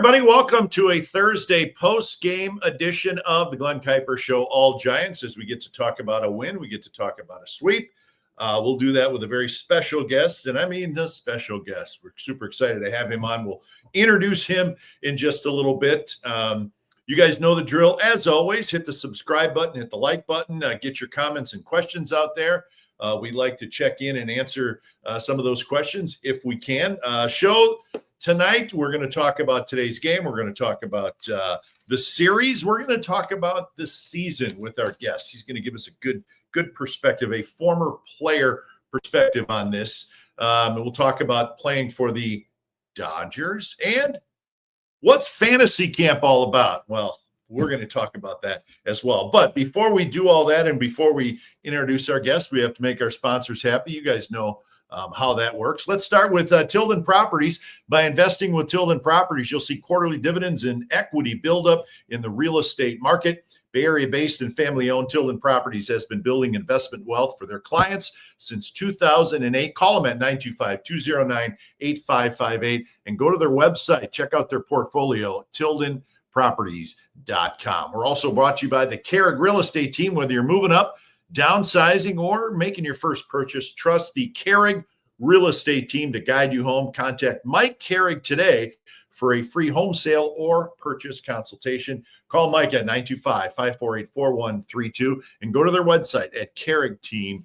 everybody. Welcome to a Thursday post-game edition of the Glen Kuiper Show, All Giants. As we get to talk about a win, we get to talk about a sweep. We'll do that with a very special guest, and I mean the special guest. We're super excited to have him on. We'll introduce him in just a little bit. You guys know the drill. As always, hit the subscribe button, hit the like button, get your comments and questions out there. We like to check in and answer some of those questions if we can. Show tonight, we're going to talk about today's game. We're going to talk about the series. We're going to talk about the season with our guest. He's going to give us a good perspective, a former player perspective on this. And we'll talk about playing for the Dodgers and what's fantasy camp all about. Well, we're going to talk about that as well. But before we do all that and before we introduce our guest, we have to make our sponsors happy. You guys know how that works. Let's start with Tilden Properties. By investing with Tilden Properties, you'll see quarterly dividends and equity buildup in the real estate market. Bay Area-based and family-owned Tilden Properties has been building investment wealth for their clients since 2008. Call them at 925-209-8558 and go to their website. Check out their portfolio, tildenproperties.com. We're also brought to you by the Kehrig Real Estate Team. Whether you're moving up, downsizing, or making your first purchase, trust the Kehrig Real Estate Team to guide you home. Contact Mike Kehrig today for a free home sale or purchase consultation. Call Mike at 925-548-4132 and go to their website at kehrigteam.com.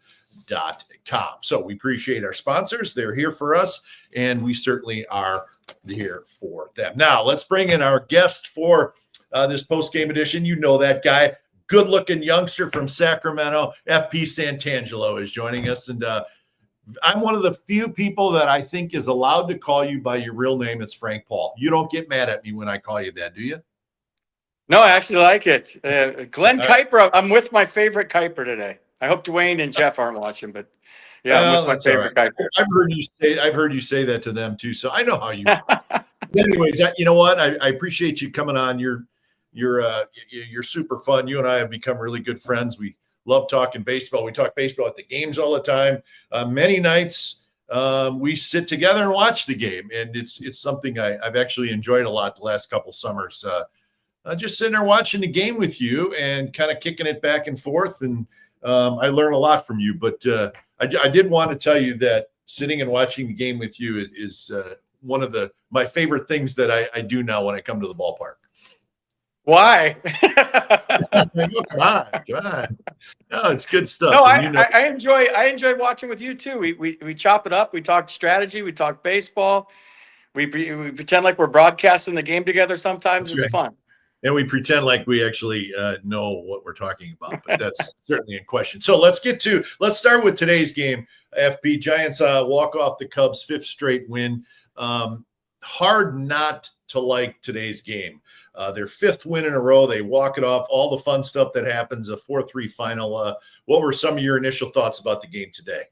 So we appreciate our sponsors. They're here for us, and we certainly are here for them. Now, let's bring in our guest for this post-game edition. You know that guy. Good-looking youngster from Sacramento, FP Santangelo is joining us. And I'm one of the few people that I think is allowed to call you by your real name. It's Frank Paul. You don't get mad at me when I call you that, do you? No, I actually like it. Glen Kuiper, I'm with my favorite Kuiper today. I hope Dwayne and Jeff aren't watching, but yeah, I'm with my favorite Kuiper. I've heard you say that to them too, so I know how you anyways, you know what? I appreciate you coming on. You're super fun. You and I have become really good friends. We love talking baseball. We talk baseball at the games all the time. Many nights we sit together and watch the game, and it's something I've actually enjoyed a lot the last couple summers. Just sitting there watching the game with you and kind of kicking it back and forth, and I learn a lot from you. But I did want to tell you that sitting and watching the game with you is one of my favorite things that I do now when I come to the ballpark. Why? Come on. No, it's good stuff. No, I enjoy watching with you too. We chop it up. We talk strategy. We talk baseball. We pretend like we're broadcasting the game together sometimes. It's fun. And we pretend like we actually know what we're talking about, but that's certainly in question. So let's start with today's game. FP Giants walk off the Cubs' 5th straight win. Hard not to like today's game. Their 5th win in a row. They walk it off. All the fun stuff that happens, a 4-3 final. What were some of your initial thoughts about the game today?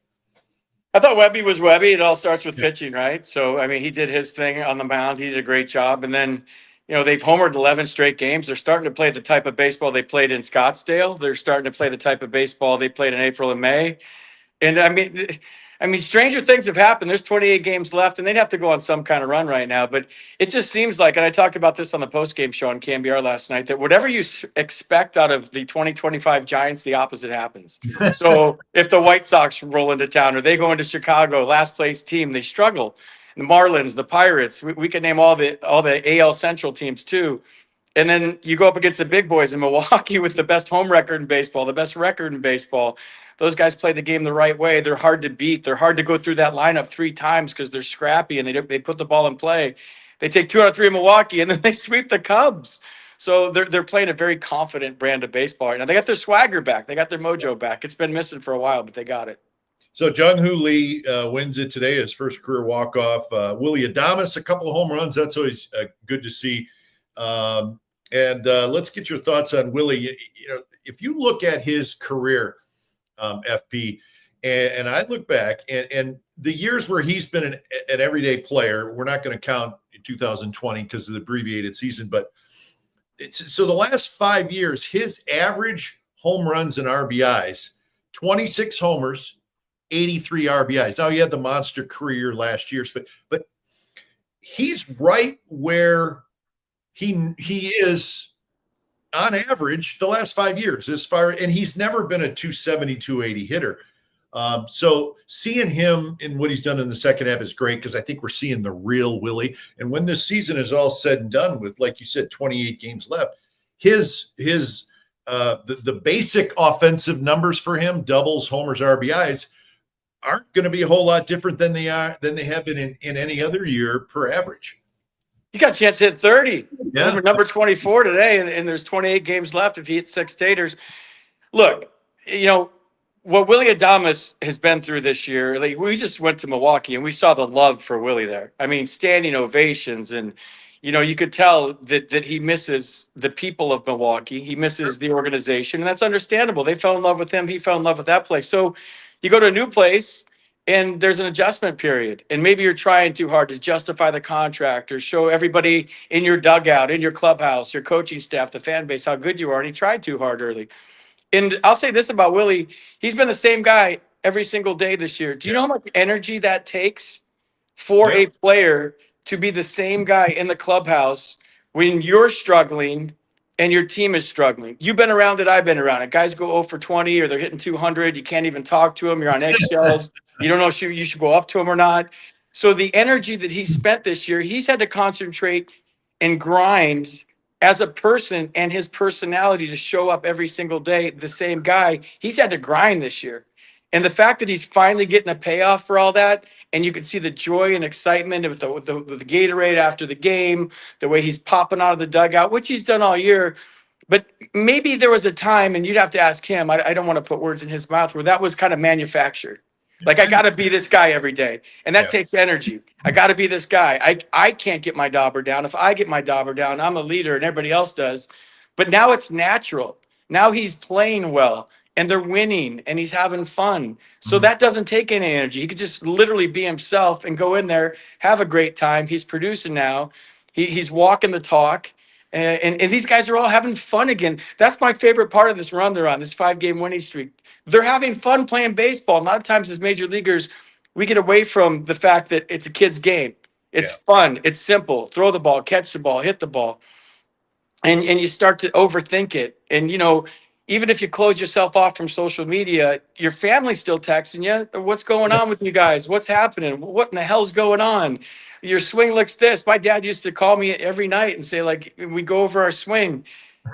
I thought Webby was Webby. It all starts with pitching, right? So, I mean, he did his thing on the mound. He did a great job. And then, they've homered 11 straight games. They're starting to play the type of baseball they played in Scottsdale. They're starting to play the type of baseball they played in April and May. And, I mean, stranger things have happened. There's 28 games left, and they'd have to go on some kind of run right now. But it just seems like, and I talked about this on the postgame show on KMBR last night, that whatever you expect out of the 2025 Giants, the opposite happens. So if the White Sox roll into town or they go into Chicago, last place team, they struggle. The Marlins, the Pirates, we can name all the AL Central teams too. And then you go up against the big boys in Milwaukee with the best home record in baseball, the best record in baseball. Those guys play the game the right way. They're hard to beat. They're hard to go through that lineup 3 times because they're scrappy and they put the ball in play. They take 2 out of 3 in Milwaukee, and then they sweep the Cubs. So they're playing a very confident brand of baseball right now. They got their swagger back. They got their mojo back. It's been missing for a while, but they got it. So Jung-Hoo Lee wins it today, his first career walk-off. Willie Adames, a couple of home runs. That's always good to see. And let's get your thoughts on Willie. If you look at his career, FP, and I look back, and the years where he's been an everyday player, we're not going to count 2020 because of the abbreviated season, but so the last 5 years, his average home runs and RBIs, 26 homers, 83 RBIs. Now he had the monster career last year, but he's right where he is on average the last 5 years and he's never been a 270, 280 hitter. So seeing him in what he's done in the second half is great because I think we're seeing the real Willie. And when this season is all said and done with, like you said, 28 games left, the basic offensive numbers for him, doubles, homers, RBIs, aren't going to be a whole lot different than they have been in any other year per average. You got a chance to hit 30. Yeah. Number 24 today, and there's 28 games left if he hits 6 taters. Look, what Willie Adames has been through this year, like we just went to Milwaukee and we saw the love for Willie there. I mean, standing ovations, and you could tell that he misses the people of Milwaukee. He misses the organization, and that's understandable. They fell in love with him. He fell in love with that place. So you go to a new place and there's an adjustment period, and maybe you're trying too hard to justify the contract or show everybody in your dugout, in your clubhouse, your coaching staff, the fan base, how good you are. And he tried too hard early. And I'll say this about Willie. He's been the same guy every single day this year. Do you know how much energy that takes for a player to be the same guy in the clubhouse when you're struggling and your team is struggling? You've been around it. I've been around it. Guys go 0 for 20 or they're hitting 200. You can't even talk to them. You're on eggshells. You don't know if you should go up to him or not. So the energy that he spent this year, he's had to concentrate and grind as a person and his personality to show up every single day, the same guy. He's had to grind this year. And the fact that he's finally getting a payoff for all that, and you can see the joy and excitement with the Gatorade after the game, the way he's popping out of the dugout, which he's done all year. But maybe there was a time, and you'd have to ask him, I don't want to put words in his mouth, where that was kind of manufactured. Like, I got to be this guy every day. And that takes energy. I got to be this guy. I can't get my dauber down. If I get my dauber down, I'm a leader and everybody else does. But now it's natural. Now he's playing well and they're winning and he's having fun. So that doesn't take any energy. He could just literally be himself and go in there, have a great time. He's producing now. He's walking the talk. And these guys are all having fun again. That's my favorite part of this run they're on, this 5-game winning streak. They're having fun playing baseball. A lot of times as major leaguers, we get away from the fact that it's a kid's game. It's fun. It's simple. Throw the ball, catch the ball, hit the ball. And you start to overthink it. And, even if you close yourself off from social media, your family's still texting you. What's going on with you guys? What's happening? What in the hell's going on? Your swing looks this. My dad used to call me every night and say, like, we go over our swing.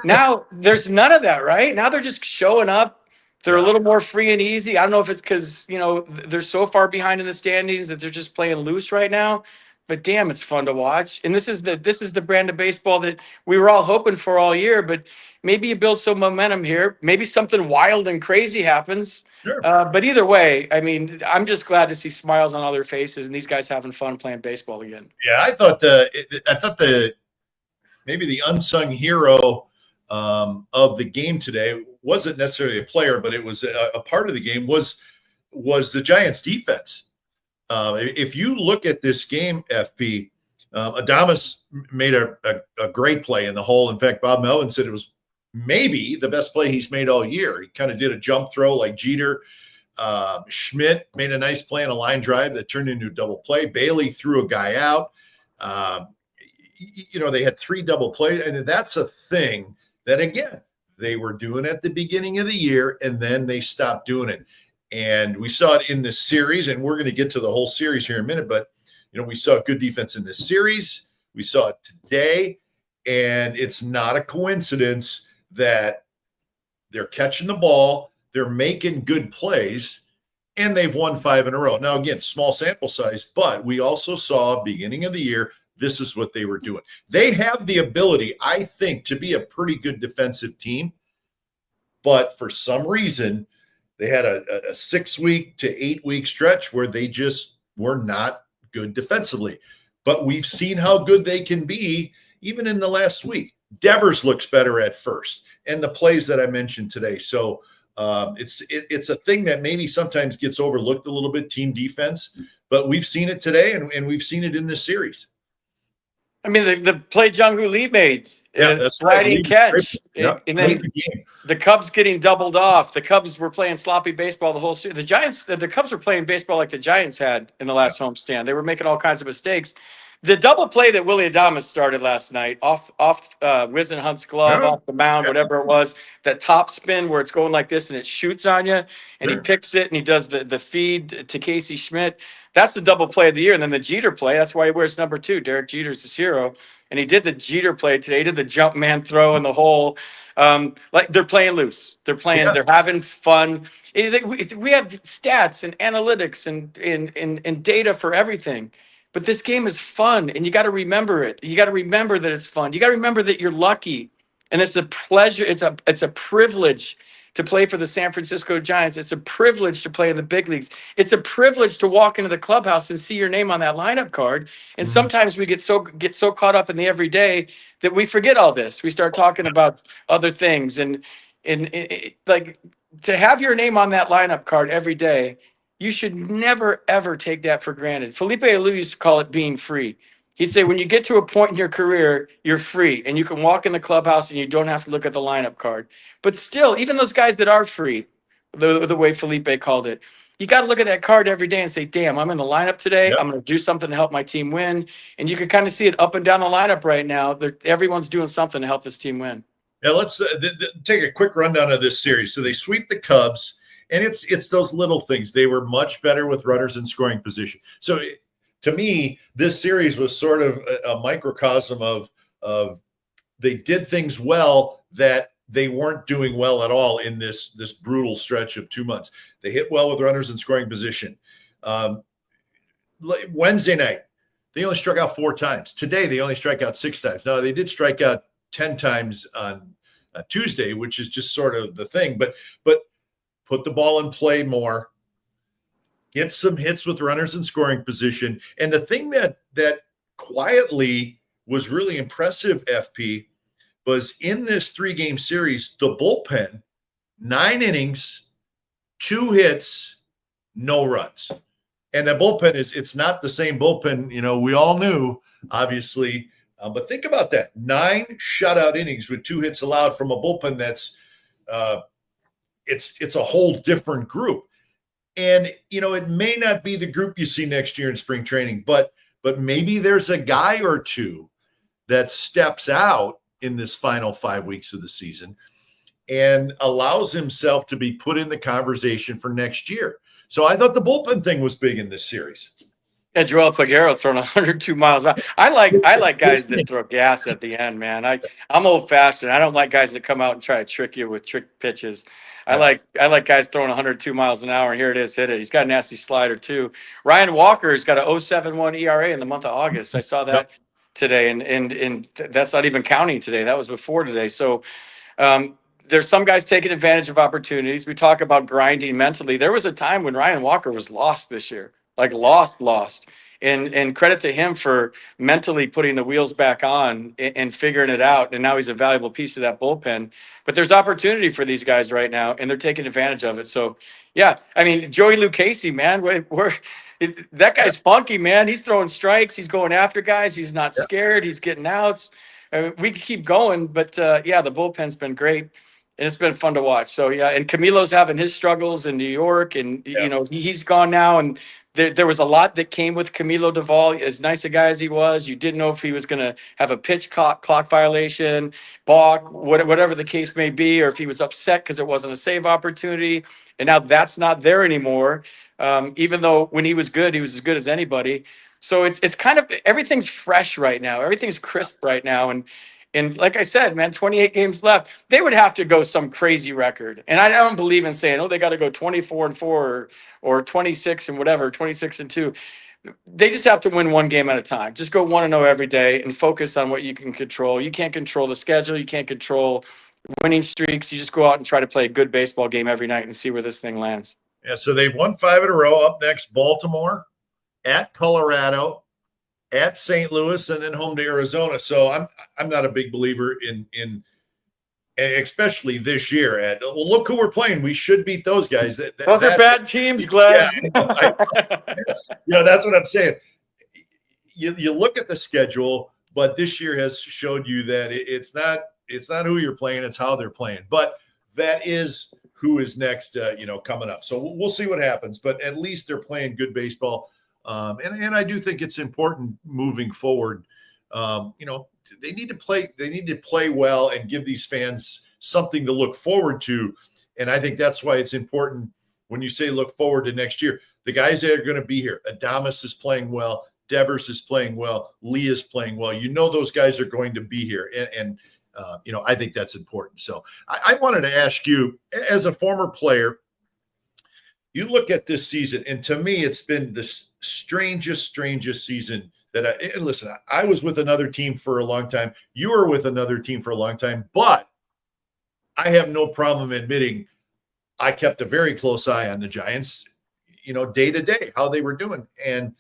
Now there's none of that, right? Now they're just showing up. They're a little more free and easy. I don't know if it's because, they're so far behind in the standings that they're just playing loose right now. But damn, it's fun to watch. And this is the brand of baseball that we were all hoping for all year. But maybe you build some momentum here. Maybe something wild and crazy happens. Sure. But either way, I mean, I'm just glad to see smiles on all their faces and these guys having fun playing baseball again. Yeah, I thought maybe the unsung hero of the game today wasn't necessarily a player, but it was a part of the game was the Giants' defense. If you look at this game, FP, Adames made a great play in the hole. In fact, Bob Melvin said it was maybe the best play he's made all year. He kind of did a jump throw like Jeter. Schmidt made a nice play on a line drive that turned into a double play. Bailey threw a guy out. They had 3 double plays, and that's a thing that, again, they were doing at the beginning of the year, and then they stopped doing it. And we saw it in this series, and we're going to get to the whole series here in a minute, but, we saw good defense in this series. We saw it today, and it's not a coincidence that they're catching the ball, they're making good plays, and they've won 5 in a row. Now, again, small sample size, but we also saw beginning of the year, this is what they were doing. They have the ability, I think, to be a pretty good defensive team, but for some reason, they had a 6-week to 8-week stretch where they just were not good defensively. But we've seen how good they can be even in the last week. Devers looks better at first, and the plays that I mentioned today. So it's a thing that maybe sometimes gets overlooked a little bit, team defense, but we've seen it today, and we've seen it in this series. I mean, the play Jung-Hoo Lee made, that's sliding right. catch, Yep. and then the Cubs getting doubled off. The Cubs were playing sloppy baseball the whole series. The Cubs were playing baseball like the Giants had in the last homestand. They were making all kinds of mistakes. The double play that Willie Adames started last night, off Wizen Hunt's glove, Yeah. off the mound, whatever it was, that top spin where it's going like this and it shoots on you, and he Sure. picks it and he does the feed to Casey Schmidt. That's the double play of the year. And then the Jeter play, that's why he wears number 2. Derek Jeter's his hero. And he did the Jeter play today. He did the jump man throw in the hole. Like they're playing loose. They're they're having fun. We have stats and analytics and data for everything. But this game is fun, and you got to remember it. You got to remember that it's fun. You got to remember that you're lucky, and it's a pleasure. It's a privilege to play for the San Francisco Giants. It's a privilege to play in the big leagues. It's a privilege to walk into the clubhouse and see your name on that lineup card. And sometimes we get so caught up in the everyday that we forget all this. We start talking about other things, and like to have your name on that lineup card every day. You should never, ever take that for granted. Felipe Alou used to call it being free. He'd say, when you get to a point in your career, you're free and you can walk in the clubhouse and you don't have to look at the lineup card. But still, even those guys that are free, the way Felipe called it, you got to look at that card every day and say, damn, I'm in the lineup today. Yep. I'm going to do something to help my team win. And you can kind of see it up and down the lineup right now. Everyone's doing something to help this team win. Yeah, let's take a quick rundown of this series. So they sweep the Cubs. And it's those little things. They were much better with runners in scoring position. So to me, this series was sort of a microcosm of they did things well that they weren't doing well at all in this brutal stretch of 2 months. They hit well with runners in scoring position. Wednesday night, they only struck out 4 times. Today, they only strike out 6 times. Now, they did strike out 10 times on Tuesday, which is just sort of the thing. But put the ball in play more, get some hits with runners in scoring position. And the thing that quietly was really impressive, FP, was in this 3-game series, the bullpen, 9 innings, 2 hits, no runs. And the bullpen it's not the same bullpen, we all knew, obviously. But think about that. 9 shutout innings with 2 hits allowed from a bullpen that's it's a whole different group. And, it may not be the group you see next year in spring training, but maybe there's a guy or two that steps out in this final 5 weeks of the season and allows himself to be put in the conversation for next year. So I thought the bullpen thing was big in this series. And Joel Pagero throwing 102 miles. I like guys that throw gas at the end, man. I'm old fashioned. I don't like guys that come out and try to trick you with trick pitches. I like guys throwing 102 miles an hour, and here it is, hit it. He's got a nasty slider too. Ryan Walker's got a 0.71 ERA in the month of August. I saw that today, and that's not even counting today. That was before today. So there's some guys taking advantage of opportunities. We talk about grinding mentally. There was a time when Ryan Walker was lost this year. Like lost. And credit to him for mentally putting the wheels back on and figuring it out. And now he's a valuable piece of that bullpen. But there's opportunity for these guys right now, and they're taking advantage of it. So, yeah, I mean, Joey Lucchese, man, that guy's funky, man. He's throwing strikes. He's going after guys. He's not scared. He's getting outs. We could keep going, but, the bullpen's been great. And it's been fun to watch. So, yeah, and Camilo's having his struggles in New York, and, he's gone now, and there was a lot that came with Camilo Duvall. As nice a guy as he was, you didn't know if he was going to have a pitch clock violation, balk, whatever the case may be, or if he was upset because it wasn't a save opportunity. And now that's not there anymore. Even though when he was good, he was as good as anybody. So it's kind of everything's fresh right now. Everything's crisp right now. And like I said, man, 28 games left. They would have to go some crazy record. And I don't believe in saying, they got to go 24-4 or 26 and whatever, 26-2. They just have to win one game at a time. Just go 1-0 every day and focus on what you can control. You can't control the schedule. You can't control winning streaks. You just go out and try to play a good baseball game every night and see where this thing lands. Yeah, so they've won 5 in a row. Up next, Baltimore, at Colorado, at St. Louis, and then home to Arizona. So I'm not a big believer in especially this year. Look who we're playing. We should beat those guys. Those are bad teams, Glenn. Yeah, that's what I'm saying. You look at the schedule, but this year has showed you that it's not who you're playing, it's how they're playing. But that is who is next, coming up. So we'll see what happens. But at least they're playing good baseball. And I do think it's important moving forward. They need to play. They need to play well and give these fans something to look forward to. And I think that's why it's important when you say look forward to next year. The guys that are going to be here, Adamas is playing well, Devers is playing well, Lee is playing well. Those guys are going to be here, and I think that's important. So I wanted to ask you, as a former player, you look at this season, and to me, it's been the strangest season that listen, I was with another team for a long time. You were with another team for a long time, but I have no problem admitting I kept a very close eye on the Giants, day to day, how they were doing. And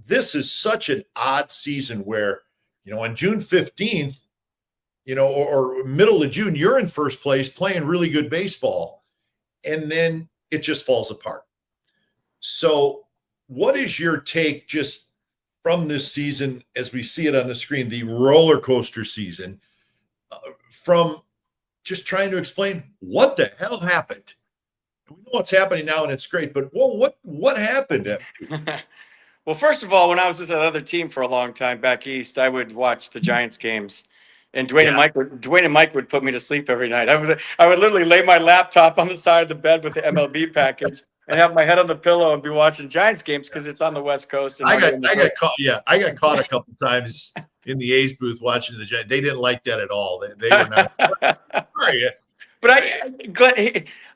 this is such an odd season where, on June 15th, or middle of June, you're in first place playing really good baseball. And then it just falls apart. So what is your take just from this season as we see it on the screen, the roller coaster season, from just trying to explain what the hell happened? We know what's happening now and it's great, but what happened? Well, first of all, when I was with another team for a long time back east, I would watch the Giants games. And Dwayne and Mike would put me to sleep every night. I would literally lay my laptop on the side of the bed with the MLB package and have my head on the pillow and be watching Giants games because it's on the West Coast. And I got caught. Yeah, I got caught a couple times in the A's booth watching the Giants. They didn't like that at all. They were not. Sorry. But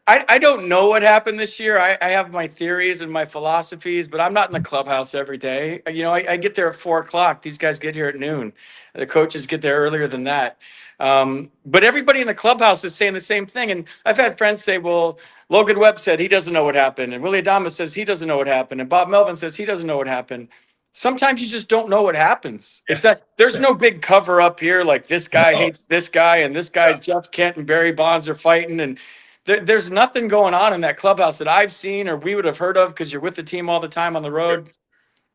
I don't know what happened this year. I have my theories and my philosophies, but I'm not in the clubhouse every day. I get there at 4:00. These guys get here at noon. The coaches get there earlier than that. But everybody in the clubhouse is saying the same thing. And I've had friends say, well, Logan Webb said he doesn't know what happened. And Willie Adames says he doesn't know what happened. And Bob Melvin says he doesn't know what happened. Sometimes you just don't know what happens. It's that there's no big cover up here like this guy hates this guy and this guy's Jeff Kent and Barry Bonds are fighting. And there's nothing going on in that clubhouse that I've seen or we would have heard of because you're with the team all the time on the road.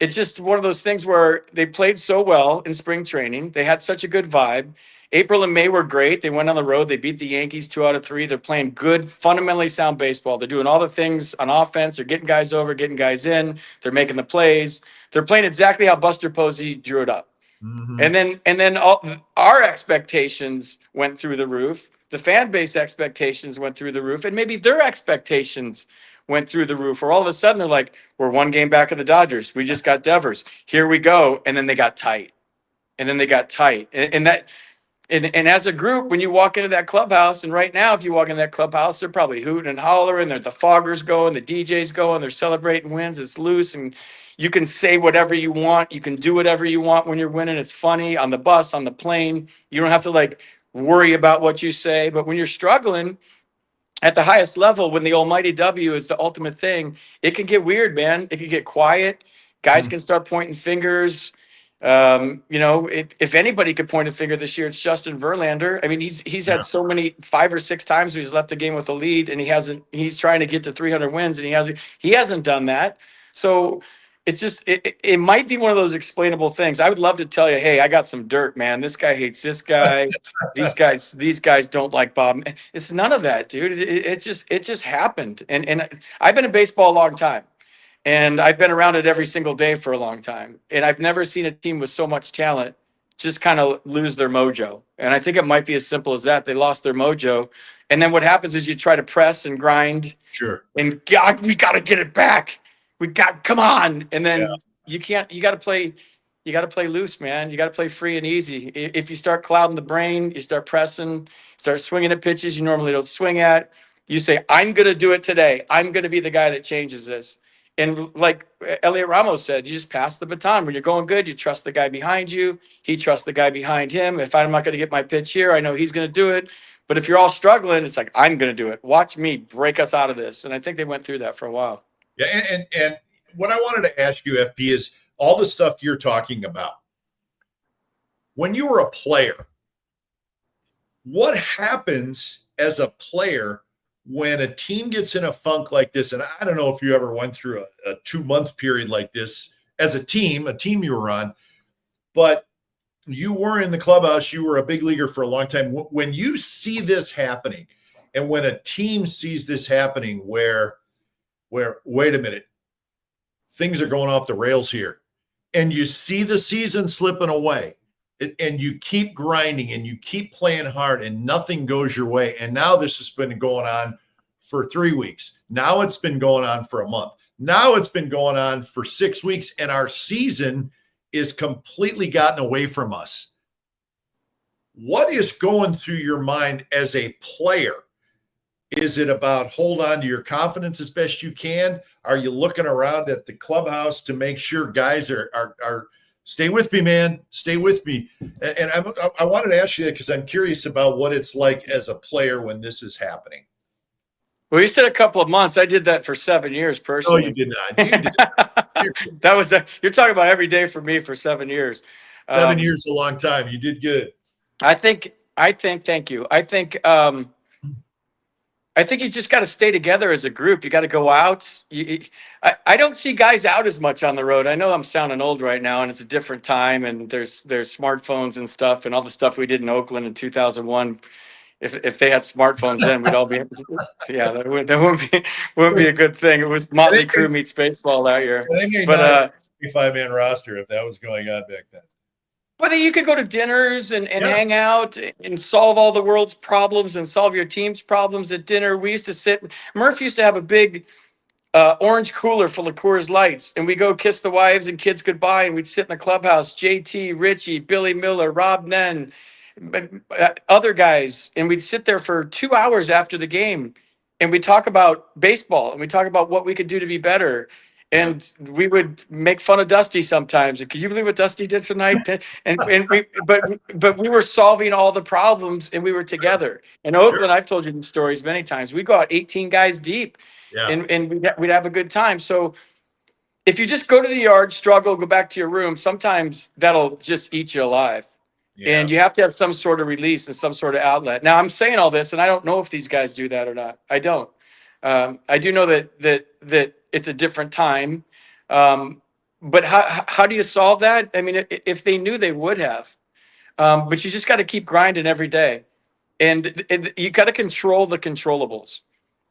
It's just one of those things where they played so well in spring training. They had such a good vibe. April and May were great. They went on the road. They beat the Yankees 2 out of 3. They're playing good, fundamentally sound baseball. They're doing all the things on offense. They're getting guys over, getting guys in. They're making the plays. They're playing exactly how Buster Posey drew it up. Mm-hmm. And then all our expectations went through the roof. The fan base expectations went through the roof, and maybe their expectations went through the roof. Or all of a sudden they're like, we're 1 game back of the Dodgers. We just got Devers. Here we go. And then they got tight. And as a group, when you walk into that clubhouse, and right now, if you walk into that clubhouse, they're probably hooting and hollering. The foggers going, the DJs going, they're celebrating wins. It's loose, and you can say whatever you want. You can do whatever you want when you're winning. It's funny on the bus, on the plane. You don't have to worry about what you say. But when you're struggling at the highest level, when the almighty W is the ultimate thing, it can get weird, man. It can get quiet. Guys can start pointing fingers. If anybody could point a finger this year, it's Justin Verlander. I mean, he's had so many 5 or 6 times where he's left the game with a lead, and he's trying to get to 300 wins, and he hasn't done that. So it's just it might be one of those explainable things. I would love to tell you, hey, I got some dirt, man. This guy hates this guy. these guys don't like Bob. It's none of that, dude. It just happened. And I've been in baseball a long time. And I've been around it every single day for a long time. And I've never seen a team with so much talent just kind of lose their mojo. And I think it might be as simple as that. They lost their mojo. And then what happens is you try to press and grind. Sure. And God, we got to get it back. Come on. And then you got to play loose, man. You got to play free and easy. If you start clouding the brain, you start pressing, start swinging at pitches you normally don't swing at. You say, I'm going to do it today. I'm going to be the guy that changes this. And like Elliot Ramos said, you just pass the baton. When you're going good, you trust the guy behind you. He trusts the guy behind him. If I'm not going to get my pitch here, I know he's going to do it. But if you're all struggling, it's like, I'm going to do it. Watch me break us out of this. And I think they went through that for a while. Yeah, and what I wanted to ask you, FP, is all the stuff you're talking about. When you were a player, what happens as a player when a team gets in a funk like this? And I don't know if you ever went through a 2-month period like this as a team you were on, but you were in the clubhouse, you were a big leaguer for a long time. When you see this happening, and when a team sees this happening where wait a minute, things are going off the rails here. And you see the season slipping away, and you keep grinding and you keep playing hard and nothing goes your way. And now this has been going on for 3 weeks. Now it's been going on for a month. Now it's been going on for 6 weeks, and our season is completely gotten away from us. What is going through your mind as a player? Is it about hold on to your confidence as best you can? Are you looking around at the clubhouse to make sure guys are stay with me, man, stay with me? And I wanted to ask you that because I'm curious about what it's like as a player when this is happening. Well, you said a couple of months. I did that for 7 years personally. No, you did not. You did. That was you're talking about every day for me for 7 years. 7 years is a long time. You did good. Thank you. I think you just got to stay together as a group. You got to go out. I don't see guys out as much on the road. I know I'm sounding old right now, and it's a different time, and there's smartphones and stuff, and all the stuff we did in Oakland in 2001. If they had smartphones then, we'd all be that wouldn't be a good thing. It was Motley Crue meets baseball that year. But 25-man roster if that was going on back then. But you could go to dinners and hang out and solve all the world's problems and solve your team's problems at dinner. We used to sit. Murph used to have a big orange cooler full of Coors Lights, and we go kiss the wives and kids goodbye, and we'd sit in the clubhouse. JT, Richie, Billy Miller, Rob Nen, other guys, and we'd sit there for 2 hours after the game, and we'd talk about baseball, and we'd talk about what we could do to be better. And we would make fun of Dusty sometimes. Can you believe what Dusty did tonight? But we were solving all the problems, and we were together. In Oakland, I've told you these stories many times. We go out 18 guys deep, and we'd have a good time. So if you just go to the yard, struggle, go back to your room, sometimes that'll just eat you alive. Yeah. And you have to have some sort of release and some sort of outlet. Now, I'm saying all this, and I don't know if these guys do that or not. I don't. I do know that it's a different time. But how do you solve that? I mean, if they knew, they would have. But you just got to keep grinding every day. And you got to control the controllables.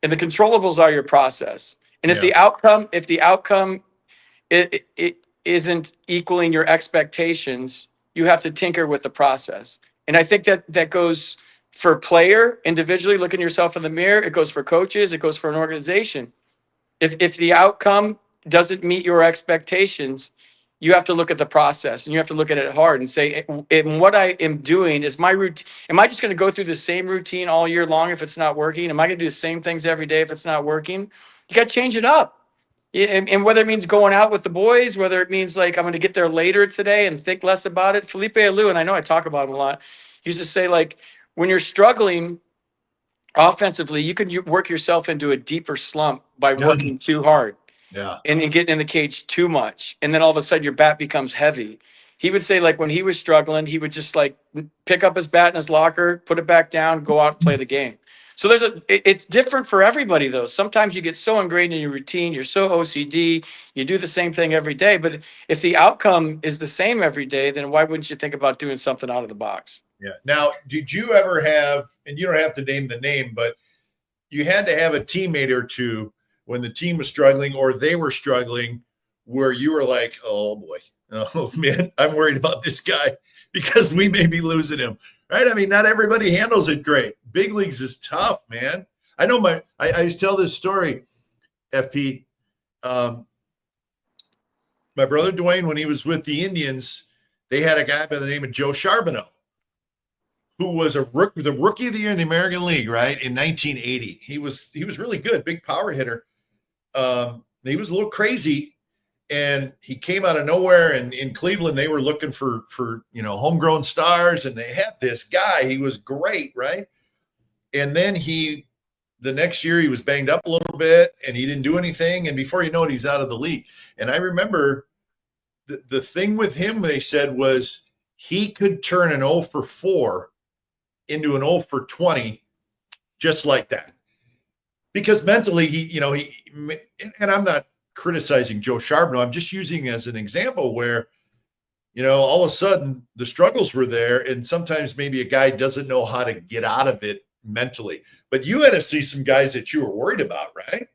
And the controllables are your process. And if the outcome it isn't equaling your expectations, you have to tinker with the process. And I think that goes for player individually, looking yourself in the mirror. It goes for coaches. It goes for an organization. If the outcome doesn't meet your expectations, you have to look at the process, and you have to look at it hard and say, and what I am doing is my routine. Am I just going to go through the same routine all year long if it's not working? Am I going to do the same things every day if it's not working? You got to change it up. And whether it means going out with the boys, whether it means like I'm going to get there later today and think less about it. Felipe Alou, and I know I talk about him a lot, he used to say, like, when you're struggling offensively, you can work yourself into a deeper slump by working too hard. Yeah. And getting in the cage too much. And then all of a sudden your bat becomes heavy. He would say, like, when he was struggling, he would just like pick up his bat in his locker, put it back down, go out and play the game. So it's different for everybody though. Sometimes you get so ingrained in your routine, you're so OCD, you do the same thing every day. But if the outcome is the same every day, then why wouldn't you think about doing something out of the box? Yeah. Now, did you ever have, and you don't have to name the name, but you had to have a teammate or two when the team was struggling or they were struggling where you were like, oh boy, oh man, I'm worried about this guy because we may be losing him, right? I mean, not everybody handles it great. Big leagues is tough, man. I know I used to tell this story, FP. My brother Dwayne, when he was with the Indians, they had a guy by the name of Joe Charbonneau, who was the rookie of the year in the American League, right, in 1980. He was really good, big power hitter. He was a little crazy, and he came out of nowhere. And in Cleveland, they were looking for homegrown stars, and they had this guy. He was great, right? And then the next year he was banged up a little bit, and he didn't do anything. And before you know it, he's out of the league. And I remember the thing with him, they said, was he could turn an 0 for 4 into an 0 for 20 just like that. Because mentally, he, and I'm not criticizing Joe Charbonneau, I'm just using as an example where, all of a sudden the struggles were there, and sometimes maybe a guy doesn't know how to get out of it mentally. But you had to see some guys that you were worried about, right?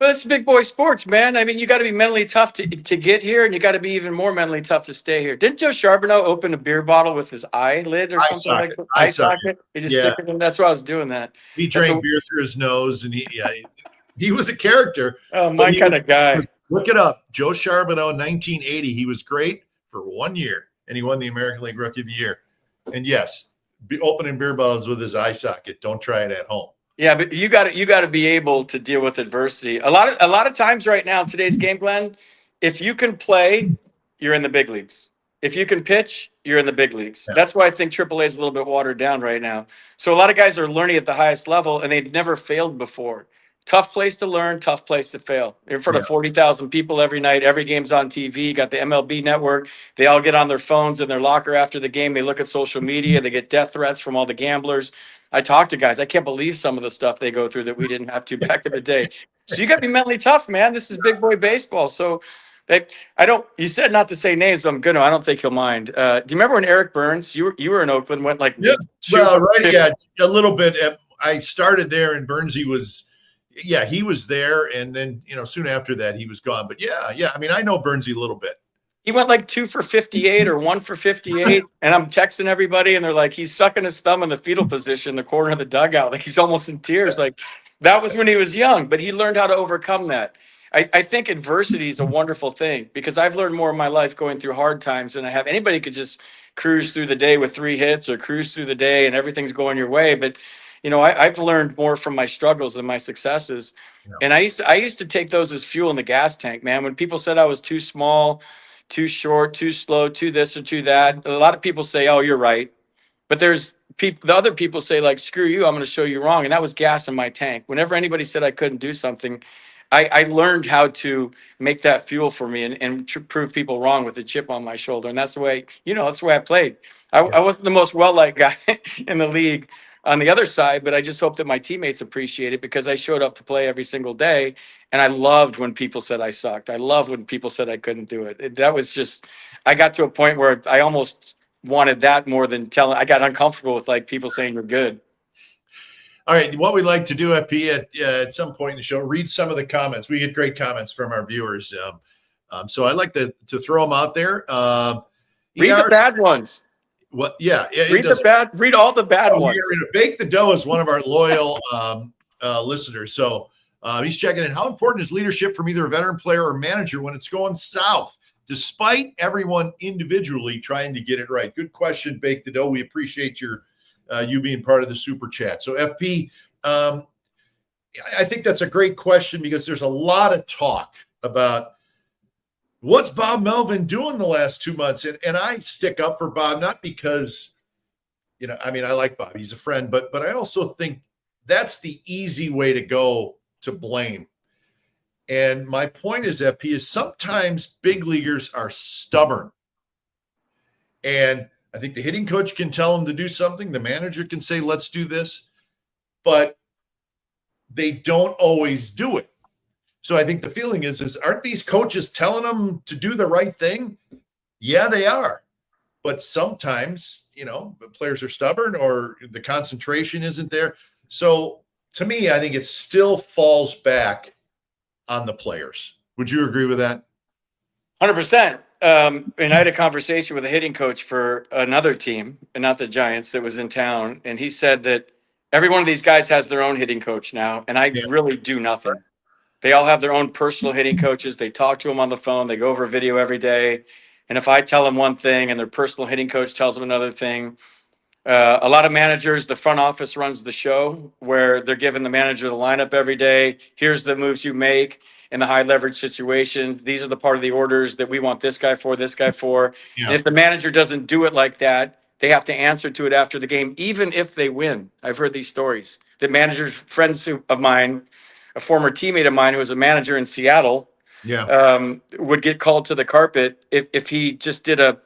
But it's big boy sports, man. I mean, you got to be mentally tough to get here, and you got to be even more mentally tough to stay here. Didn't Joe Charbonneau open a beer bottle with his eyelid or Eye something like socket. that? Eye Eye socket. socket? He just Yeah. stick it in. That's why I was doing that. He That's drank beer through his nose, and he was a character. my kind of guy. Look it up. Joe Charbonneau, 1980. He was great for 1 year, and he won the American League Rookie of the Year. And yes, opening beer bottles with his eye socket. Don't try it at home. Yeah, but you got to be able to deal with adversity. A lot of times right now in today's game, Glenn, if you can play, you're in the big leagues. If you can pitch, you're in the big leagues. Yeah. That's why I think AAA is a little bit watered down right now. So a lot of guys are learning at the highest level, and they've never failed before. Tough place to learn, tough place to fail. In front of 40,000 people every night, every game's on TV. Got the MLB network. They all get on their phones in their locker after the game. They look at social media. They get death threats from all the gamblers. I talk to guys. I can't believe some of the stuff they go through that we didn't have to back in the day. So you got to be mentally tough, man. This is big boy baseball. So I don't. You said not to say names, so I'm gonna. I don't think he'll mind. Do you remember when Eric Burns? You were in Oakland. Went like well, right, yeah, a little bit. I started there, and Burnsy was, he was there, and then soon after that he was gone. But yeah. I mean, I know Burnsy a little bit. He went like 2 for 58 or 1 for 58, and I'm texting everybody, and they're like, he's sucking his thumb in the fetal position, the corner of the dugout, like he's almost in tears. Like that was when he was young, but he learned how to overcome that. I think adversity is a wonderful thing because I've learned more in my life going through hard times than I have. Anybody could just cruise through the day with 3 hits or cruise through the day and everything's going your way. But I've learned more from my struggles than my successes. Yeah. And I used to take those as fuel in the gas tank, man. When people said I was too small, too short, too slow, too this or too that, a lot of people say, oh, you're right. But there's people, the other people say like, screw you, I'm going to show you wrong. And that was gas in my tank. Whenever anybody said I couldn't do something, I learned how to make that fuel for me and prove people wrong with a chip on my shoulder. And that's the way, that's the way I played. I wasn't the most well-liked guy in the league on the other side, but I just hope that my teammates appreciate it because I showed up to play every single day. And I loved when people said I sucked. I loved when people said I couldn't do it. That was just, I got to a point where I almost wanted that more than I got uncomfortable with like people saying you're good. All right, what we'd like to do, FP, at some point in the show, read some of the comments. We get great comments from our viewers. So I'd like to throw them out there. Read the bad ones. What? Yeah. Read all the bad ones. Bake the Dough is one of our loyal listeners. So he's checking in. How important is leadership from either a veteran player or manager when it's going south, despite everyone individually trying to get it right? Good question, Bake the Dough. We appreciate you being part of the super chat. So FP, I think that's a great question because there's a lot of talk about what's Bob Melvin doing the last 2 months. And I stick up for Bob, not because, I mean, I like Bob, he's a friend, but I also think that's the easy way to go to blame. And my point is, FP, is sometimes big leaguers are stubborn. And I think the hitting coach can tell them to do something. The manager can say, let's do this, but they don't always do it. So I think the feeling is aren't these coaches telling them to do the right thing? Yeah, they are. But sometimes, players are stubborn or the concentration isn't there. So to me, I think it still falls back on the players. Would you agree with that? 100%. And I had a conversation with a hitting coach for another team, and not the Giants, that was in town. And he said that every one of these guys has their own hitting coach now, and I really do nothing. They all have their own personal hitting coaches. They talk to them on the phone. They go over video every day. And if I tell them one thing and their personal hitting coach tells them another thing, a lot of managers, the front office runs the show where they're giving the manager the lineup every day. Here's the moves you make in the high leverage situations. These are the part of the orders that we want this guy for, this guy for. Yeah. And if the manager doesn't do it like that, they have to answer to it after the game, even if they win. I've heard these stories that managers, friends of mine, a former teammate of mine who was a manager in Seattle, would get called to the carpet if he just did a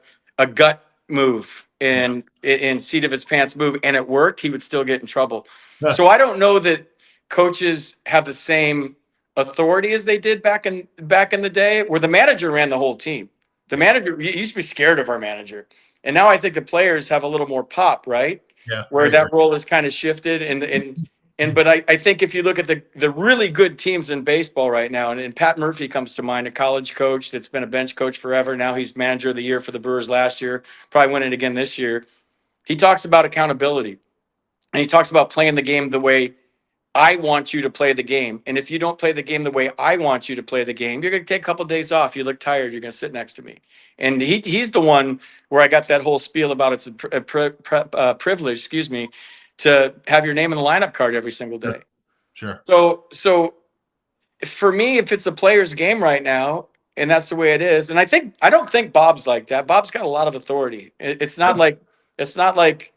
gut move and in seat of his pants move and it worked, he would still get in trouble. So I don't know that coaches have the same authority as they did back in the day where the manager ran the whole team. The manager used to be scared of our manager. And now I think the players have a little more pop, right? Yeah. Where that role is kind of shifted and But I think if you look at the really good teams in baseball right now, and Pat Murphy comes to mind, a college coach that's been a bench coach forever. Now he's manager of the year for the Brewers last year, probably win it again this year. He talks about accountability, and he talks about playing the game the way I want you to play the game. And if you don't play the game the way I want you to play the game, you're going to take a couple of days off. You look tired. You're going to sit next to me. And he's the one where I got that whole spiel about it's a privilege, excuse me, to have your name in the lineup card every single day. Sure. So for me, if it's a player's game right now, and that's the way it is, and I don't think Bob's like that. Bob's got a lot of authority. It's not like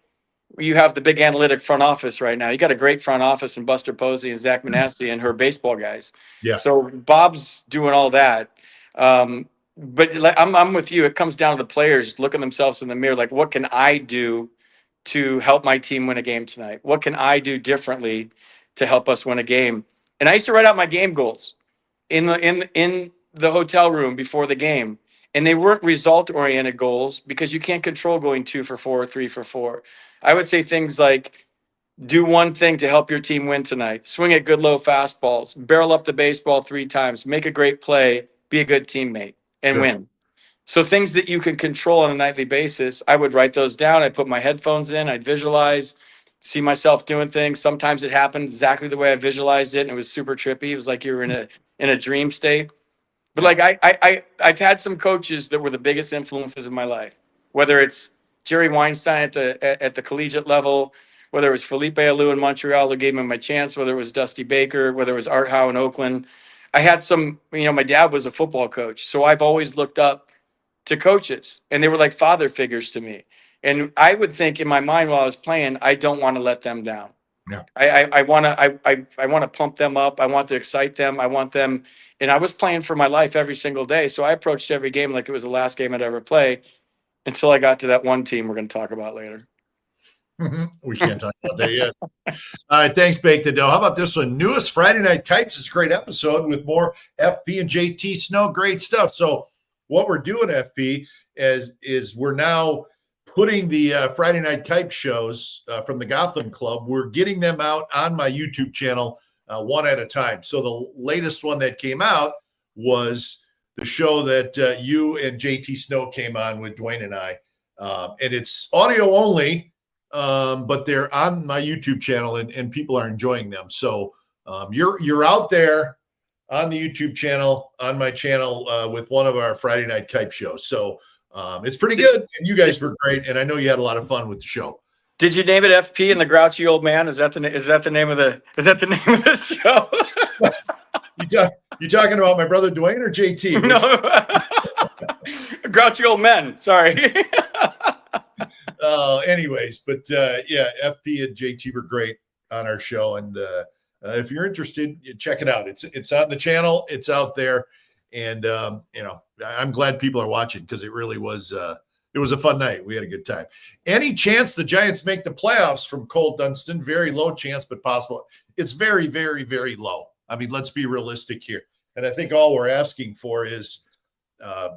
you have the big analytic front office right now. You got a great front office and Buster Posey and Zach Manassi and her baseball guys. Yeah. So Bob's doing all that. But like, I'm with you. It comes down to the players looking themselves in the mirror. Like, what can I do to help my team win a game tonight? What can I do differently to help us win a game? And I used to write out my game goals in the hotel room before the game. And they weren't result-oriented goals because you can't control going 2 for 4 or 3 for 4. I would say things like, do one thing to help your team win tonight. Swing at good low fastballs. Barrel up the baseball 3 times. Make a great play. Be a good teammate and win. So things that you can control on a nightly basis, I would write those down. I'd put my headphones in. I'd visualize, see myself doing things. Sometimes it happened exactly the way I visualized it, and it was super trippy. It was like you were in a dream state. But like I've had some coaches that were the biggest influences in my life, whether it's Jerry Weinstein at the collegiate level, whether it was Felipe Alou in Montreal who gave me my chance, whether it was Dusty Baker, whether it was Art Howe in Oakland. I had some, my dad was a football coach, so I've always looked up to coaches, and they were like father figures to me. And I would think in my mind while I was playing, I don't want to let them down. Yeah. I want to pump them up. I want to excite them. I want them. And I was playing for my life every single day. So I approached every game like it was the last game I'd ever play until I got to that one team we're going to talk about later. We can't talk about that yet. All right. Thanks, Bake the Dough. How about this one? Newest Friday Night Kites is a great episode with more FP and JT Snow. Great stuff. So what we're doing, FP, is we're now putting the Friday Night Kite shows from the Gotham Club. We're getting them out on my YouTube channel one at a time. So the latest one that came out was the show that you and JT Snow came on with Dwayne and I. And it's audio only, but they're on my YouTube channel and people are enjoying them. So you're out there on the YouTube channel, on my channel with one of our Friday Night Kite shows. So it's pretty good. And you guys were great. And I know you had a lot of fun with the show. Did you name it FP and the Grouchy Old Man? Is that the name of the show? You talking about my brother Dwayne or JT? No. Grouchy Old Men. Sorry. Anyways, but yeah, FP and JT were great on our show. And if you're interested, check it out. It's on the channel. It's out there. And, I'm glad people are watching because it really was it was a fun night. We had a good time. Any chance the Giants make the playoffs from Cole Dunstan? Very low chance, but possible. It's very, very, very low. I mean, let's be realistic here. And I think all we're asking for is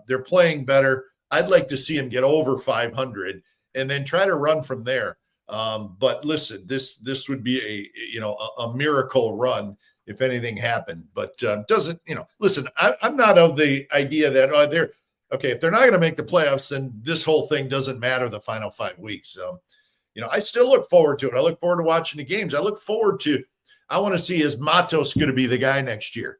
they're playing better. I'd like to see them get over 500 and then try to run from there. But listen, this would be a miracle run if anything happened. But doesn't, listen, I'm not of the idea that they're okay. If they're not going to make the playoffs, then this whole thing doesn't matter the final 5 weeks. I still look forward to it. I look forward to watching the games. I look forward to, I want to see, is Matos going to be the guy next year?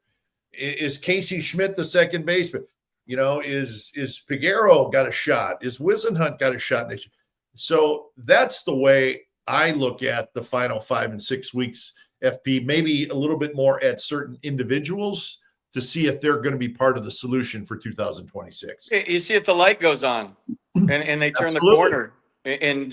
Is Casey Schmidt the second baseman? Is Figueroa got a shot? Is Wisenhunt got a shot next year? So that's the way I look at the final 5 and 6 weeks, FP, maybe a little bit more at certain individuals to see if they're going to be part of the solution for 2026. You see if the light goes on and they turn Absolutely. The corner and,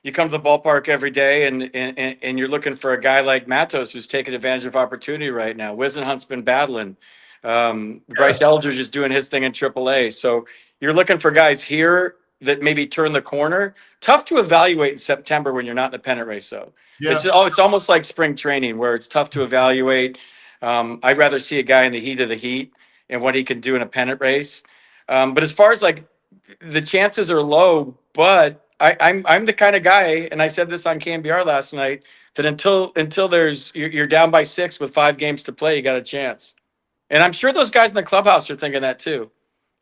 you come to the ballpark every day and you're looking for a guy like Matos who's taking advantage of opportunity right now. Wisenhunt's been battling. Bryce Eldridge is doing his thing in AAA. So you're looking for guys here that maybe turn the corner. Tough to evaluate in September when you're not in the pennant race. So it's almost like spring training where it's tough to evaluate. I'd rather see a guy in the heat of the heat and what he can do in a pennant race. But as far as like the chances are low, but I'm the kind of guy, and I said this on KMBR last night, that until you're down by 6 with 5 games to play, you got a chance. And I'm sure those guys in the clubhouse are thinking that too.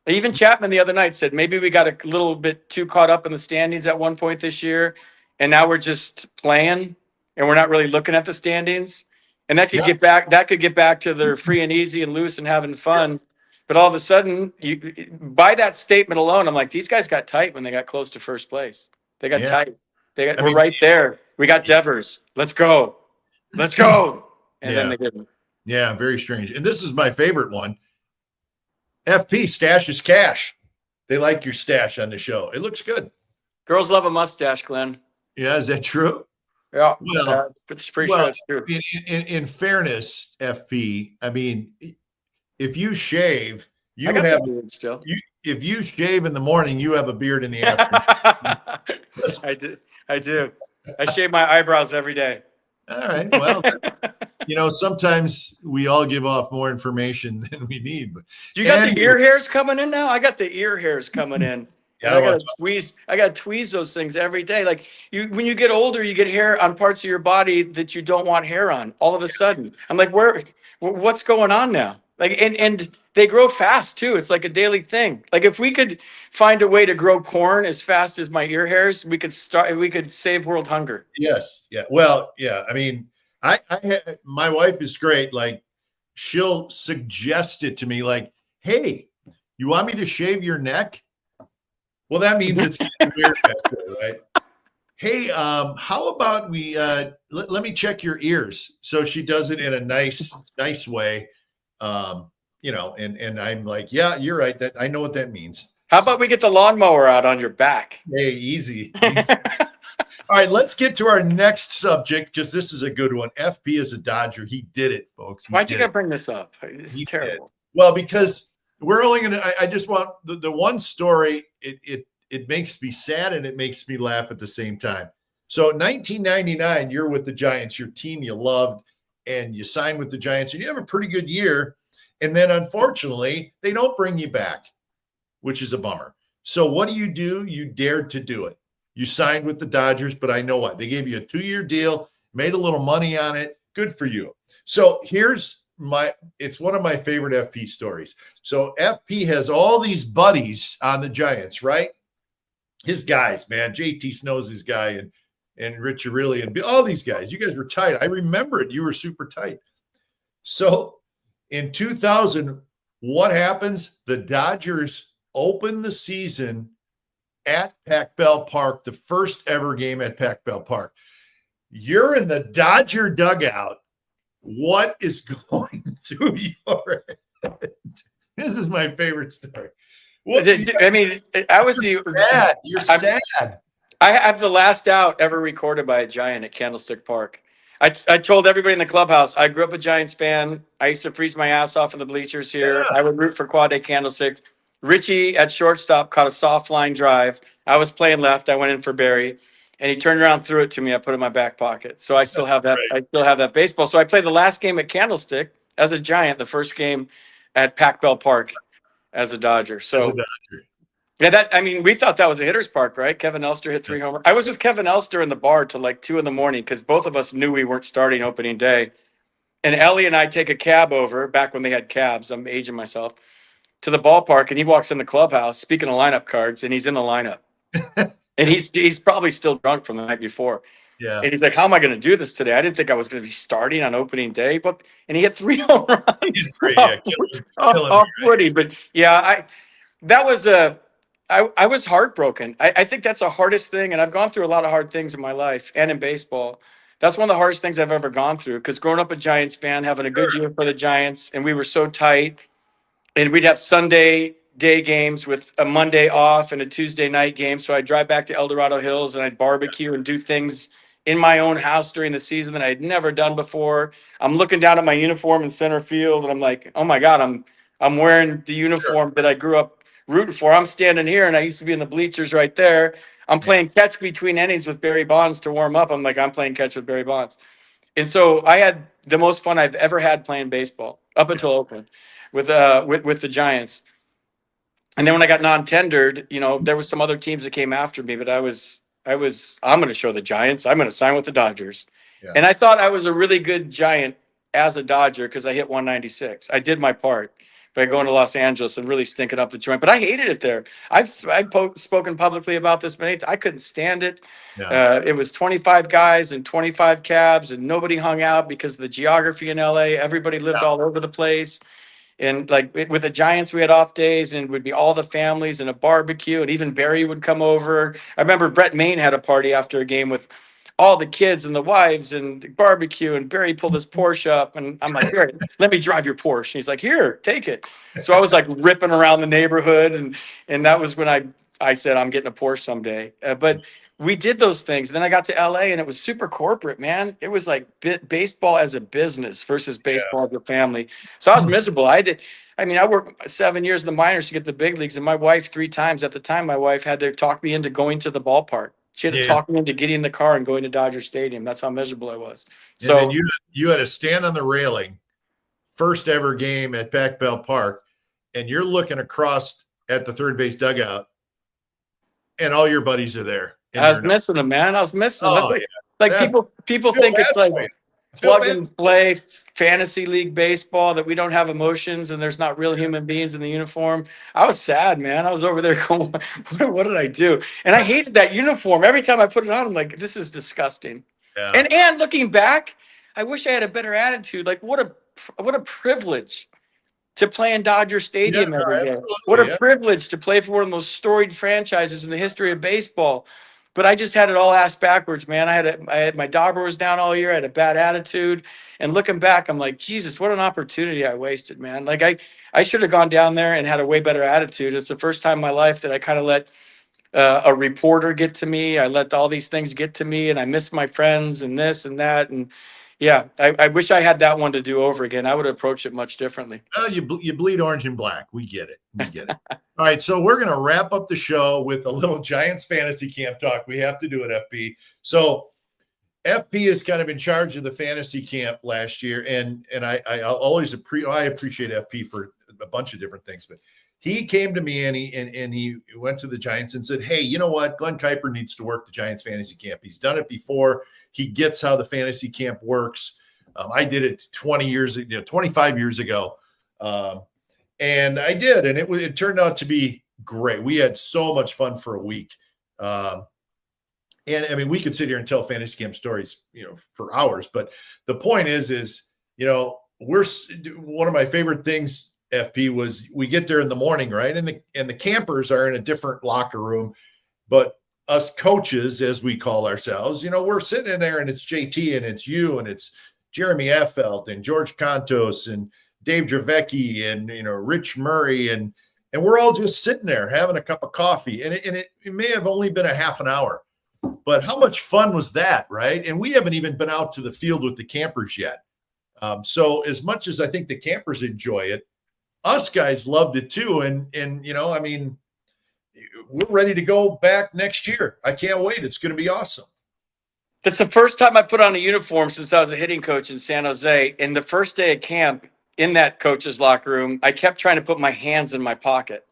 Even Chapman the other night said maybe we got a little bit too caught up in the standings at one point this year, and now we're just playing and we're not really looking at the standings. And that could get back. That could get back to their free and easy and loose and having fun. Yes. But all of a sudden, by that statement alone, I'm like, these guys got tight when they got close to first place. They got tight. We're right there. We got Devers. Let's go. Let's go. And then they didn't. Yeah, very strange. And this is my favorite one. FP stashes cash. They like your stash on the show. It looks good. Girls love a mustache, Glenn. Yeah, is that true? Yeah. Well, it's pretty sure it's true. In fairness, FP, I mean, if you shave, you have a beard still. If you shave in the morning, you have a beard in the afternoon. I do. I shave my eyebrows every day. All right. Well, sometimes we all give off more information than we need. But you got the ear hairs coming in now? I got the ear hairs coming in. Yeah, I gotta tweeze those things every day. Like when you get older, you get hair on parts of your body that you don't want hair on. All of a sudden, I'm like, what's going on now? Like, and they grow fast too. It's like a daily thing. Like if we could find a way to grow corn as fast as my ear hairs, we could save world hunger. Yes. Yeah. Well, yeah. I mean, my wife is great. Like she'll suggest it to me like, hey, you want me to shave your neck? Well, that means it's getting weird, right? Hey, how about we let me check your ears? So she does it in a nice way. And I'm like, yeah, you're right. That I know what that means. How about we get the lawnmower out on your back? Hey, easy. All right, let's get to our next subject because this is a good one. FP is a Dodger. He did it, folks. Why'd you gotta bring this up? This is terrible. Well, because we're only gonna. I just want the one story. It makes me sad and it makes me laugh at the same time. So, 1999, you're with the Giants, your team you loved, and you sign with the Giants, and you have a pretty good year. And then, unfortunately, they don't bring you back, which is a bummer. So, what do? You dared to do it. You signed with the Dodgers, but I know what. They gave you a 2-year deal, made a little money on it. Good for you. So, it's one of my favorite FP stories. So, FP has all these buddies on the Giants, right? His guys, man. JT Snow's his guy, and Rich Arilli, and all these guys. You guys were tight. I remember it. You were super tight. So in 2000, what happens? The Dodgers open the season at Pac Bell Park, the first ever game at Pac Bell Park. You're in the Dodger dugout. What is going through your head? This is my favorite story. I mean, I was sad. You're sad. I have the last out ever recorded by a Giant at Candlestick Park. I told everybody in the clubhouse, I grew up a Giants fan. I used to freeze my ass off in the bleachers here. Yeah. I would root for Quad A Candlestick. Richie at shortstop caught a soft line drive. I was playing left. I went in for Barry, and he turned around, threw it to me. I put it in my back pocket. So I still have that. Great. I still have that baseball. So I played the last game at Candlestick as a Giant, the first game at Pac Bell Park as a Dodger. So yeah, we thought that was a hitter's park, right? Kevin Elster hit 3 homers. I was with Kevin Elster in the bar till like 2 a.m. because both of us knew we weren't starting opening day. And Ellie and I take a cab over, back when they had cabs, I'm aging myself, to the ballpark, and he walks in the clubhouse, speaking of lineup cards, and he's in the lineup. And he's probably still drunk from the night before. Yeah. And he's like, how am I going to do this today? I didn't think I was going to be starting on opening day. And he hit 3 home runs. He's great. Yeah, off Woody. But yeah, I was heartbroken. I think that's the hardest thing. And I've gone through a lot of hard things in my life and in baseball. That's one of the hardest things I've ever gone through, because growing up a Giants fan, having a good year for the Giants, and we were so tight, and we'd have Sunday day games with a Monday off and a Tuesday night game. So I'd drive back to El Dorado Hills and I'd barbecue and do things in my own house during the season that I'd never done before. I'm looking down at my uniform in center field, and I'm like, oh my God, I'm wearing the uniform that I grew up rooting for. I'm standing here, and I used to be in the bleachers right there. I'm playing catch between innings with Barry Bonds to warm up. I'm like, I'm playing catch with Barry Bonds. And so I had the most fun I've ever had playing baseball up until Oakland with the Giants. And then when I got non-tendered, there was some other teams that came after me, but I was I'm going to show the Giants. I'm going to sign with the Dodgers. Yeah. And I thought I was a really good Giant as a Dodger because I hit 196. I did my part by going to Los Angeles and really stinking up the joint. But I hated it there. I've spoken publicly about this many times. I couldn't stand it. Yeah. It was 25 guys and 25 cabs, and nobody hung out because of the geography in LA. Everybody lived all over the place. And like with the Giants, we had off days, and it would be all the families and a barbecue, and even Barry would come over. I remember Brett Maine had a party after a game with all the kids and the wives and barbecue, and Barry pulled his Porsche up, and I'm like, Barry, let me drive your Porsche. He's like, here, take it. So I was like ripping around the neighborhood, and that was when I said I'm getting a Porsche someday. But we did those things. Then I got to LA, and it was super corporate, man. It was like baseball as a business versus baseball as a family. So I was miserable. I worked 7 years in the minors to get the big leagues, and my wife 3 times at the time, my wife had to talk me into going to the ballpark. She had to talk me into getting in the car and going to Dodger Stadium. That's how miserable I was. And then you had to stand on the railing, first ever game at Pac Bell Park, and you're looking across at the third base dugout, and all your buddies are there. I was missing them, man. I was missing them. Oh, People think it's like plug and play fantasy league baseball, that we don't have emotions and there's not real human beings in the uniform. I was sad, man. I was over there going, what did I do? And I hated that uniform. Every time I put it on, I'm like, this is disgusting. Yeah. And looking back, I wish I had a better attitude. Like, what a privilege to play in Dodger Stadium every day. What a privilege to play for one of the most storied franchises in the history of baseball. But I just had it all ass backwards, man. I had my dauber was down all year. I had a bad attitude. And looking back, I'm like, Jesus, what an opportunity I wasted, man. Like I should have gone down there and had a way better attitude. It's the first time in my life that I kind of let a reporter get to me. I let all these things get to me, and I missed my friends and this and that. And yeah, I wish I had that one to do over again. I would approach it much differently. You bleed orange and black. We get it. All right, so we're going to wrap up the show with a little Giants fantasy camp talk. We have to do it, FP. So FP is kind of in charge of the fantasy camp last year, and I appreciate FP for a bunch of different things, but he came to me and he went to the Giants and said, hey, you know what? Glen Kuiper needs to work the Giants fantasy camp. He's done it before. He gets how the fantasy camp works. I did it 25 years ago. And I did, and it turned out to be great. We had so much fun for a week. And I mean, we could sit here and tell fantasy camp stories, for hours, but the point is, one of my favorite things, FP, was we get there in the morning, right? And the campers are in a different locker room, but us coaches, as we call ourselves, we're sitting in there, and it's JT and it's you and it's Jeremy Affelt and George Contos and Dave Dravecki and Rich Murray, and we're all just sitting there having a cup of coffee, and it may have only been a half an hour, but how much fun was that, right? And we haven't even been out to the field with the campers yet. So as much as I think the campers enjoy it, us guys loved it too. And I mean, we're ready to go back next year. I can't wait. It's going to be awesome. That's the first time I put on a uniform since I was a hitting coach in San Jose. And the first day of camp in that coach's locker room, I kept trying to put my hands in my pocket.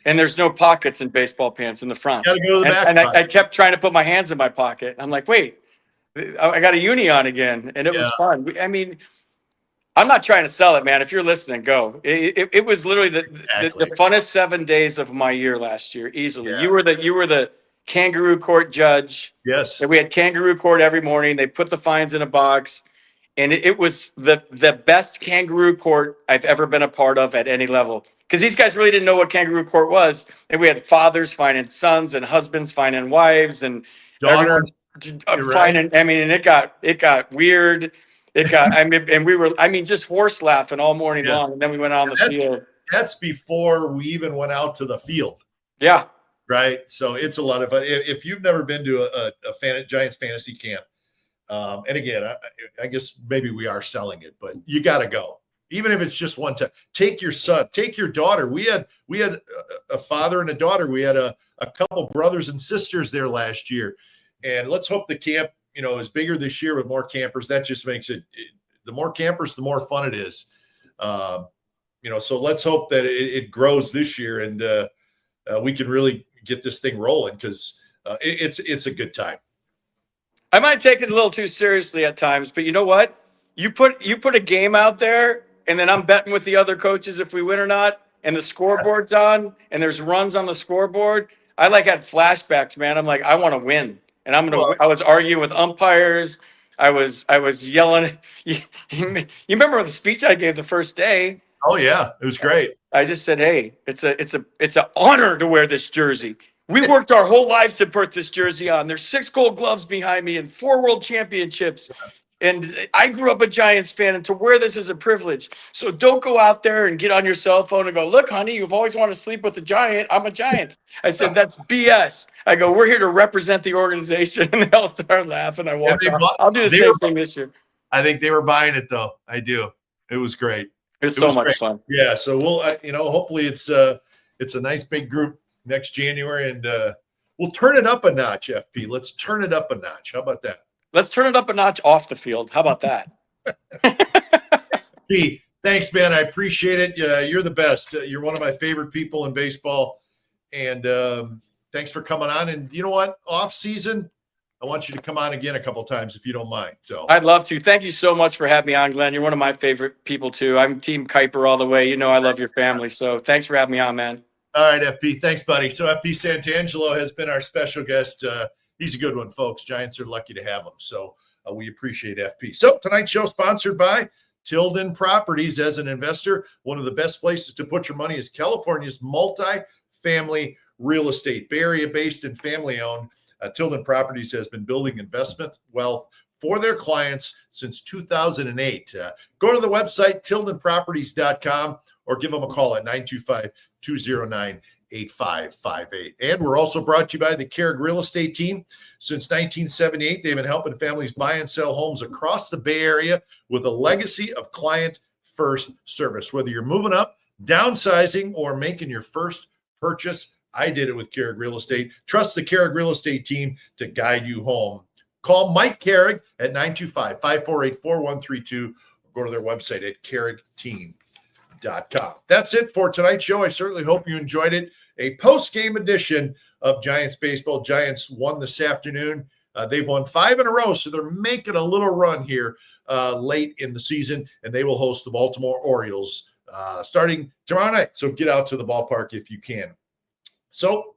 And there's no pockets in baseball pants in the front. You gotta go to the back. And I kept trying to put my hands in my pocket. I'm like, wait, I got a uni on again. And it was fun. I mean, I'm not trying to sell it, man. If you're listening, go. It was literally the funnest 7 days of my year last year, easily. Yeah. You were the kangaroo court judge. Yes. And we had kangaroo court every morning. They put the fines in a box. And it was the best kangaroo court I've ever been a part of at any level. Because these guys really didn't know what kangaroo court was. And we had fathers fining sons and husbands fining wives and daughters fining. I mean, and it got weird. And we were, just horse laughing all morning long. And then we went on the field. That's before we even went out to the field. Yeah. Right. So it's a lot of fun. If you've never been to a Giants fantasy camp, and again, I guess maybe we are selling it, but you got to go. Even if it's just one time, take your son, take your daughter. We had a father and a daughter. We had a couple brothers and sisters there last year, and let's hope the camp, is bigger this year with more campers. That just makes it, the more campers, the more fun it is. So let's hope that it grows this year, and we can really get this thing rolling, because it's a good time. I might take it a little too seriously at times, but you know what? You put a game out there, and then I'm betting with the other coaches if we win or not, and the scoreboard's on, and there's runs on the scoreboard. I had flashbacks, man. I'm like, I want to win, and I was arguing with umpires. I was yelling. You remember the speech I gave the first day? Oh yeah, it was great. I just said, hey, it's an honor to wear this jersey. We worked our whole lives to put this jersey on. There's 6 gold gloves behind me and 4 world championships. And I grew up a Giants fan, and to wear this is a privilege. So don't go out there and get on your cell phone and go, look, honey, you've always wanted to sleep with a Giant. I'm a Giant. I said, that's BS. I go, we're here to represent the organization. And they all start laughing. I walk off. I'll do the same thing this year. I think they were buying it, though. I do. It was great. It was so much fun. Yeah. So we'll, hopefully it's a nice big group next January, and we'll turn it up a notch, FP. Let's turn it up a notch. How about that? Let's turn it up a notch off the field. How about that? P, thanks, man. I appreciate it. You're the best. You're one of my favorite people in baseball. And thanks for coming on. And you know what? Off season, I want you to come on again a couple times if you don't mind. So I'd love to. Thank you so much for having me on, Glenn. You're one of my favorite people too. I'm Team Kuiper all the way. I love your family. So thanks for having me on, man. All right, FP. Thanks, buddy. So FP Santangelo has been our special guest. He's a good one, folks. Giants are lucky to have him. So we appreciate FP. So tonight's show sponsored by Tilden Properties. As an investor, one of the best places to put your money is California's multifamily real estate. Bay Area based and family owned. Tilden Properties has been building investment wealth for their clients since 2008. Go to the website, tildenproperties.com, or give them a call at 925-209-8558. And we're also brought to you by the Kehrig Real Estate Team. Since 1978, they've been helping families buy and sell homes across the Bay Area with a legacy of client-first service. Whether you're moving up, downsizing, or making your first purchase, I did it with Kehrig Real Estate. Trust the Kehrig Real Estate Team to guide you home. Call Mike Kehrig at 925-548-4132 or go to their website at kehrigteam.com. That's it for tonight's show. I certainly hope you enjoyed it. A post-game edition of Giants baseball. Giants won this afternoon. They've won 5 in a row, so they're making a little run here late in the season, and they will host the Baltimore Orioles starting tomorrow night. So get out to the ballpark if you can. So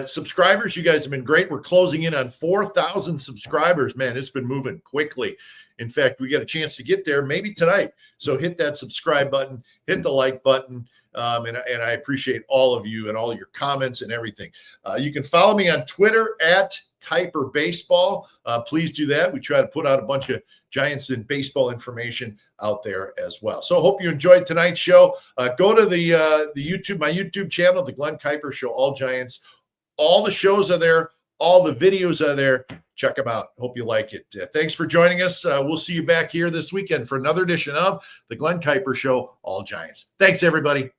subscribers, you guys have been great. We're closing in on 4,000 subscribers. Man, it's been moving quickly. In fact, we got a chance to get there maybe tonight. So hit that subscribe button, hit the like button, and I appreciate all of you and all your comments and everything. You can follow me on Twitter at Kuiper Baseball. Please do that. We try to put out a bunch of Giants and baseball information out there as well. So I hope you enjoyed tonight's show. Go to the YouTube, my YouTube channel, the Glen Kuiper Show, All Giants. All the shows are there. All the videos are there. Check them out. Hope you like it. Thanks for joining us. We'll see you back here this weekend for another edition of the Glen Kuiper Show, All Giants. Thanks, everybody.